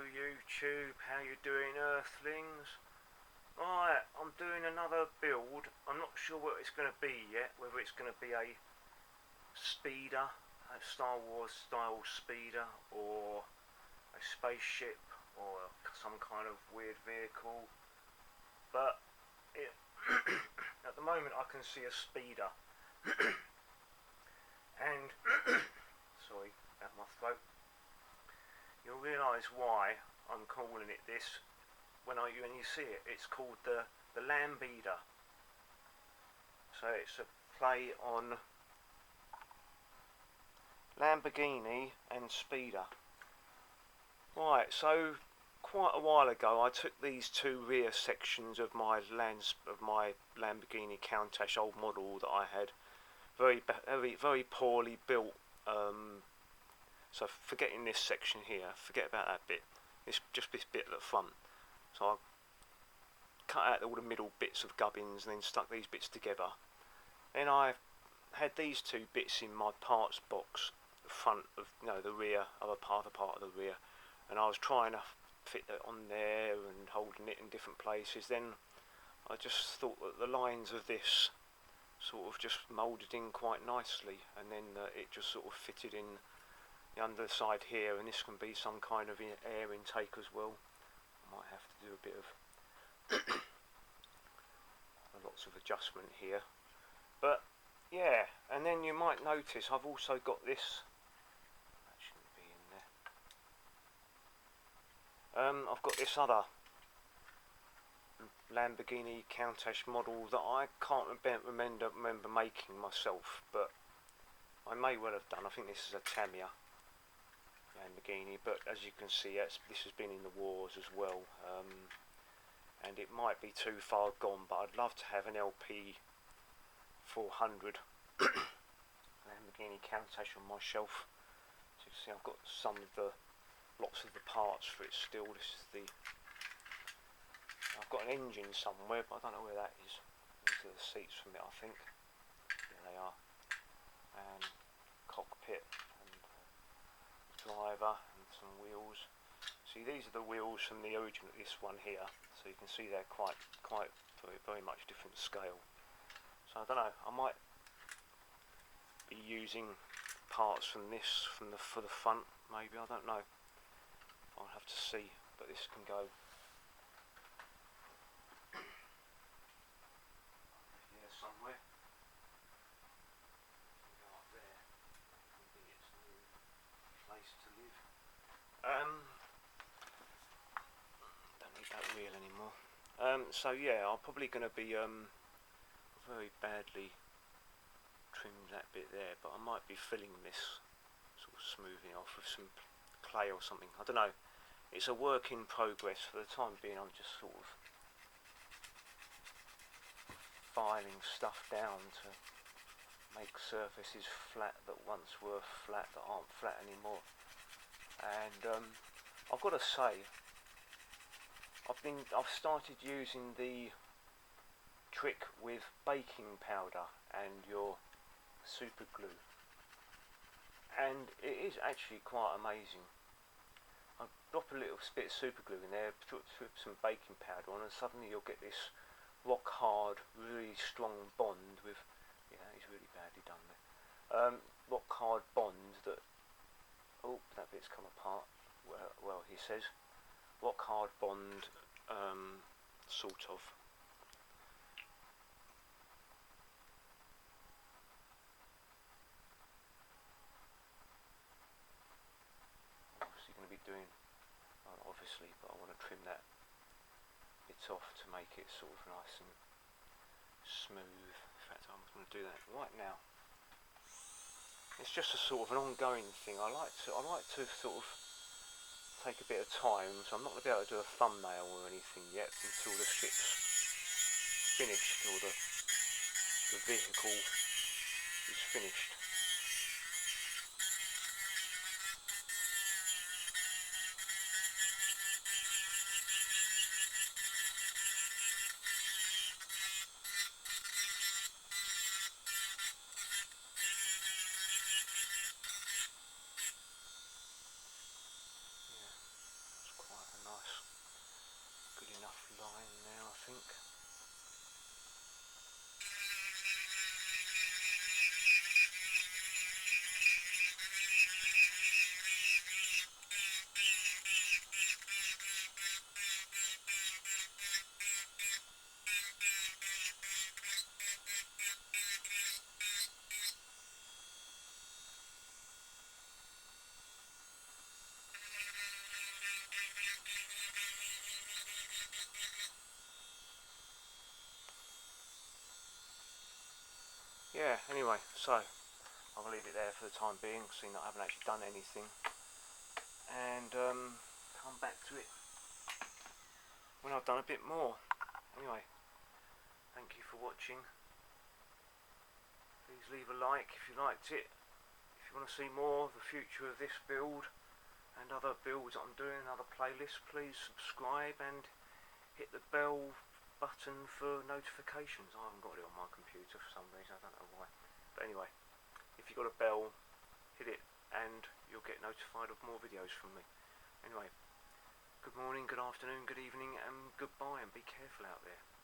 YouTube, how you doing, Earthlings? Right, I'm doing another build. I'm not sure what it's going to be yet, whether it's going to be a speeder, a Star Wars style speeder, or a spaceship, or some kind of weird vehicle. But at the moment I can see a speeder. And sorry about my throat. You'll realise why I'm calling it this when you see it. It's called the Lambeeder. So it's a play on Lamborghini and speeder. Right, so quite a while ago I took these two rear sections of my Lamborghini Countach old model that I had, very poorly built. So forgetting this section here, forget about that bit. It's just this bit at the front. So I cut out all the middle bits of gubbins and then stuck these bits together. Then I had these two bits in my parts box, the front of the rear, other part of the rear, and I was trying to fit that on there and holding it in different places. Then I just thought that the lines of this sort of just moulded in quite nicely, and then it just sort of fitted in the underside here, and this can be some kind of air intake as well. I might have to do a bit of lots of adjustment here, but yeah. And then you might notice I've also got this, that shouldn't be in there, I've got this other Lamborghini Countach model that I can't remember making myself, but I may well have done. I think this is a Tamiya Lamborghini, but as you can see, this has been in the wars as well, and it might be too far gone, but I'd love to have an LP 400 Lamborghini Countach on my shelf. So you can see I've got lots of the parts for it still. I've got an engine somewhere, but I don't know where that is. These are the seats from it, I think. There they are. And cockpit and driver and some wheels. See, these are the wheels from the original, this one here. So you can see they're quite very much different scale. So I don't know. I might be using parts from this for the front. Maybe, I don't know. I'll have to see. But this can go here somewhere. Go up there. Maybe it's a new place to live. Don't need that wheel anymore. So yeah, I'm probably going to be very badly trimmed that bit there, but I might be filling this, sort of smoothing off with some clay or something. I don't know. It's a work in progress. For the time being, I'm just sort of filing stuff down to make surfaces flat that once were flat that aren't flat anymore. And I've got to say, I've started using the trick with baking powder and your super glue, and it is actually quite amazing. I drop a little bit of super glue in there, put some baking powder on, and suddenly you'll get this rock hard, really strong bond with, it's really badly done there, rock hard bond that, oh, that bit's come apart, well he says, rock hard bond, sort of. Obviously going to be doing, obviously, but I want to trim that bit off to make it sort of nice and smooth. In fact, I'm going to do that right now. It's just a sort of an ongoing thing. I like to sort of take a bit of time, so I'm not going to be able to do a thumbnail or anything yet until the ship's finished, or the vehicle is finished. It's quite Anyway, so I'll leave it there for the time being, seeing that I haven't actually done anything, and come back to it when I've done a bit more. Anyway, thank you for watching. Please leave a like if you liked it. If you want to see more of the future of this build and other builds that I'm doing, other playlists, please subscribe and hit the bell button for notifications. I haven't got it on my computer for some reason, I don't know why. But anyway, if you've got a bell, hit it and you'll get notified of more videos from me. Anyway, good morning, good afternoon, good evening and goodbye, and be careful out there.